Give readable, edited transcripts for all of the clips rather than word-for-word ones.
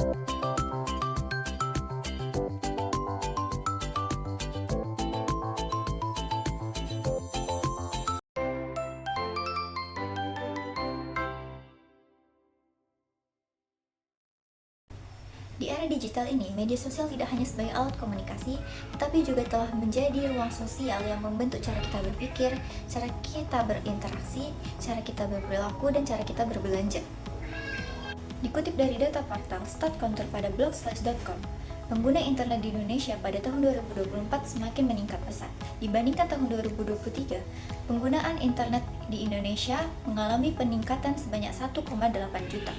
Di era digital ini, media sosial tidak hanya sebagai alat komunikasi, tetapi juga telah menjadi ruang sosial yang membentuk cara kita berpikir, cara kita berinteraksi, cara kita berperilaku, dan cara kita berbelanja. Dikutip dari data portal StatCounter pada blogslash.com, pengguna internet di Indonesia pada tahun 2024 semakin meningkat pesat. Dibandingkan tahun 2023, penggunaan internet di Indonesia mengalami peningkatan sebanyak 1,8 juta.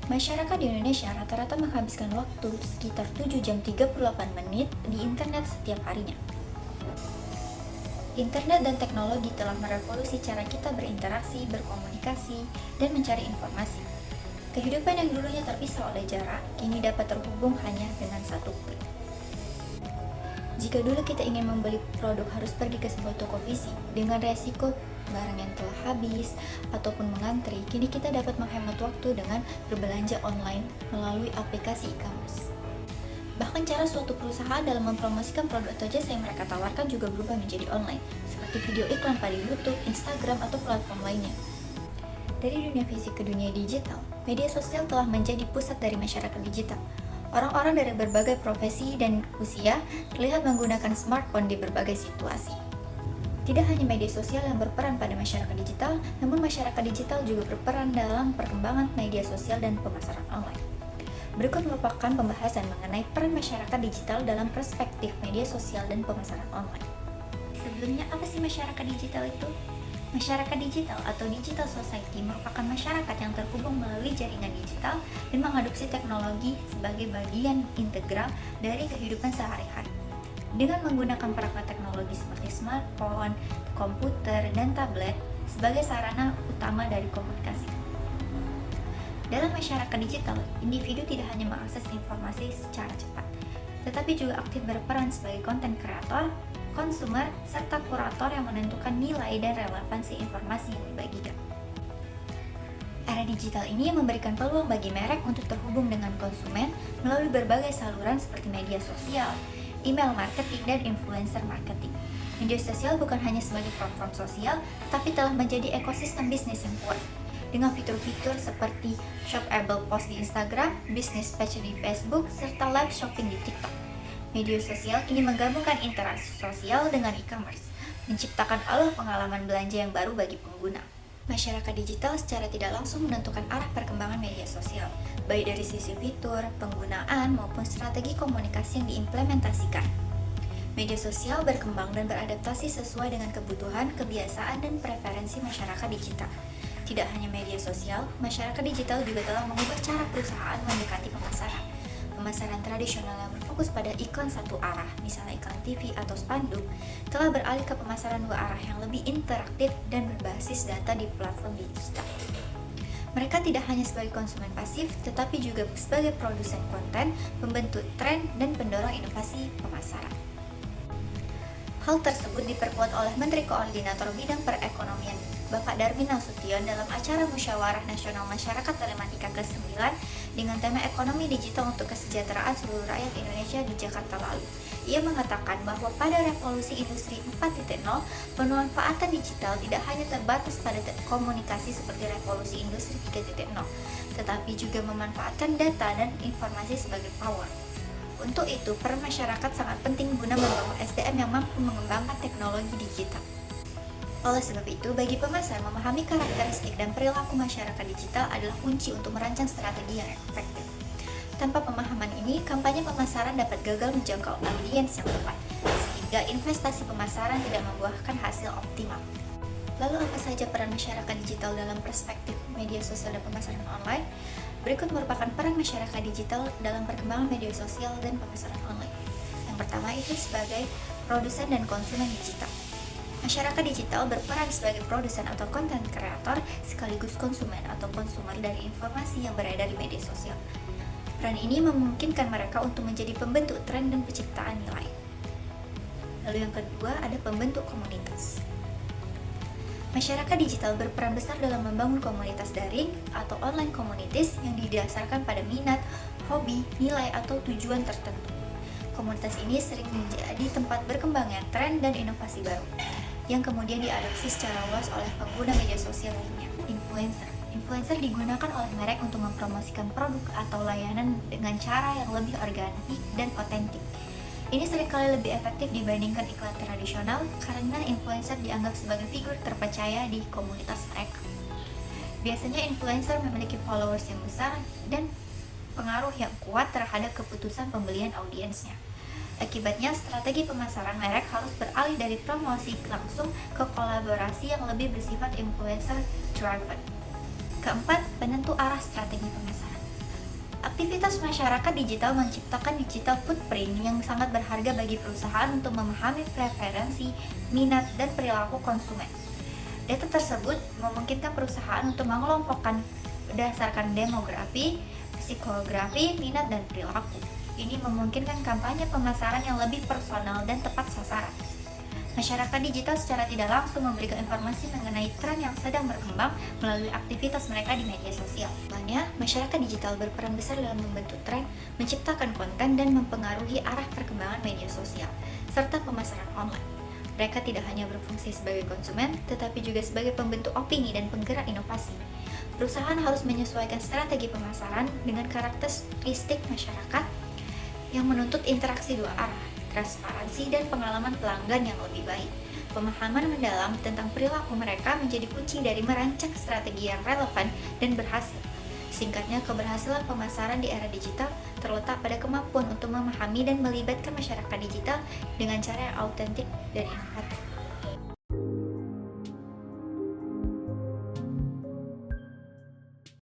Masyarakat di Indonesia rata-rata menghabiskan waktu sekitar 7 jam 38 menit di internet setiap harinya. Internet dan teknologi telah merevolusi cara kita berinteraksi, berkomunikasi, dan mencari informasi. Kehidupan yang dulunya terpisah oleh jarak, kini dapat terhubung hanya dengan satu klik. Jika dulu kita ingin membeli produk harus pergi ke sebuah toko fisik dengan resiko barang yang telah habis ataupun mengantri, kini kita dapat menghemat waktu dengan berbelanja online melalui aplikasi e-commerce. Bahkan cara suatu perusahaan dalam mempromosikan produk atau jasa yang mereka tawarkan juga berubah menjadi online, seperti video iklan pada YouTube, Instagram, atau platform lainnya. Dari dunia fisik ke dunia digital, media sosial telah menjadi pusat dari masyarakat digital. Orang-orang dari berbagai profesi dan usia terlihat menggunakan smartphone di berbagai situasi. Tidak hanya media sosial yang berperan pada masyarakat digital, namun masyarakat digital juga berperan dalam perkembangan media sosial dan pemasaran online. Berikut merupakan pembahasan mengenai peran masyarakat digital dalam perspektif media sosial dan pemasaran online. Sebelumnya, apa sih masyarakat digital itu? Masyarakat digital atau digital society merupakan masyarakat yang terhubung melalui jaringan digital dan mengadopsi teknologi sebagai bagian integral dari kehidupan sehari-hari. Dengan menggunakan perangkat teknologi seperti smartphone, komputer, dan tablet sebagai sarana utama dari komunikasi. Dalam masyarakat digital, individu tidak hanya mengakses informasi secara cepat, tetapi juga aktif berperan sebagai konten kreator, konsumer, serta kurator yang menentukan nilai dan relevansi informasi yang dibagikan. Era digital ini memberikan peluang bagi merek untuk terhubung dengan konsumen melalui berbagai saluran seperti media sosial, email marketing, dan influencer marketing. Media sosial bukan hanya sebagai platform sosial, tapi telah menjadi ekosistem bisnis yang kuat. Dengan fitur-fitur seperti shoppable post di Instagram, business page di Facebook, serta live shopping di TikTok. Media sosial kini menggabungkan interaksi sosial dengan e-commerce, menciptakan alur pengalaman belanja yang baru bagi pengguna. Masyarakat digital secara tidak langsung menentukan arah perkembangan media sosial, baik dari sisi fitur, penggunaan, maupun strategi komunikasi yang diimplementasikan. Media sosial berkembang dan beradaptasi sesuai dengan kebutuhan, kebiasaan, dan preferensi masyarakat digital. Tidak hanya media sosial, masyarakat digital juga telah mengubah cara perusahaan mendekati pemasaran. Pemasaran tradisional yang berfokus pada iklan satu arah, misalnya iklan TV atau spanduk, telah beralih ke pemasaran dua arah yang lebih interaktif dan berbasis data di platform digital. Mereka tidak hanya sebagai konsumen pasif, tetapi juga sebagai produsen konten, pembentuk tren, dan pendorong inovasi pemasaran. Hal tersebut diperkuat oleh Menteri Koordinator Bidang Perekonomian Bapak Darmin Nasution dalam acara Musyawarah Nasional Masyarakat Telematika ke-9 dengan tema Ekonomi Digital untuk Kesejahteraan Seluruh Rakyat Indonesia di Jakarta lalu. Ia mengatakan bahwa pada revolusi industri 4.0, pemanfaatan digital tidak hanya terbatas pada komunikasi seperti revolusi industri 3.0, tetapi juga memanfaatkan data dan informasi sebagai power. Untuk itu, peran masyarakat sangat penting guna membangun SDM yang mampu mengembangkan teknologi digital. Oleh sebab itu, bagi pemasar, memahami karakteristik dan perilaku masyarakat digital adalah kunci untuk merancang strategi yang efektif. Tanpa pemahaman ini, kampanye pemasaran dapat gagal menjangkau audiens yang tepat, sehingga investasi pemasaran tidak membuahkan hasil optimal. Lalu apa saja peran masyarakat digital dalam perspektif media sosial dan pemasaran online? Berikut merupakan peran masyarakat digital dalam perkembangan media sosial dan pemasaran online. Yang pertama itu sebagai produsen dan konsumen digital. Masyarakat digital berperan sebagai produsen atau konten kreator sekaligus konsumen atau konsumer dari informasi yang beredar di media sosial. Peran ini memungkinkan mereka untuk menjadi pembentuk tren dan penciptaan nilai. Lalu yang kedua ada pembentuk komunitas. Masyarakat digital berperan besar dalam membangun komunitas daring atau online communities yang didasarkan pada minat, hobi, nilai, atau tujuan tertentu. Komunitas ini sering menjadi tempat berkembangnya tren dan inovasi baru, yang kemudian diadopsi secara luas oleh pengguna media sosial lainnya. Influencer digunakan oleh merek untuk mempromosikan produk atau layanan dengan cara yang lebih organik dan otentik. Ini seringkali lebih efektif dibandingkan iklan tradisional karena influencer dianggap sebagai figur terpercaya di komunitas mereka. Biasanya influencer memiliki followers yang besar dan pengaruh yang kuat terhadap keputusan pembelian audiensnya. Akibatnya, strategi pemasaran merek harus beralih dari promosi langsung ke kolaborasi yang lebih bersifat influencer driven. Keempat, penentu arah strategi pemasaran. Aktivitas masyarakat digital menciptakan digital footprint yang sangat berharga bagi perusahaan untuk memahami preferensi, minat, dan perilaku konsumen. Data tersebut memungkinkan perusahaan untuk mengelompokkan berdasarkan demografi, psikografi, minat, dan perilaku. Ini memungkinkan kampanye pemasaran yang lebih personal dan tepat sasaran. Masyarakat digital secara tidak langsung memberikan informasi mengenai tren yang sedang berkembang melalui aktivitas mereka di media sosial. Lainnya, masyarakat digital berperan besar dalam membentuk tren, menciptakan konten, dan mempengaruhi arah perkembangan media sosial, serta pemasaran online. Mereka tidak hanya berfungsi sebagai konsumen, tetapi juga sebagai pembentuk opini dan penggerak inovasi. Perusahaan harus menyesuaikan strategi pemasaran dengan karakteristik masyarakat yang menuntut interaksi dua arah, transparansi, dan pengalaman pelanggan yang lebih baik. Pemahaman mendalam tentang perilaku mereka menjadi kunci dari merancang strategi yang relevan dan berhasil. Singkatnya, keberhasilan pemasaran di era digital terletak pada kemampuan untuk memahami dan melibatkan masyarakat digital dengan cara yang autentik dan inovatif.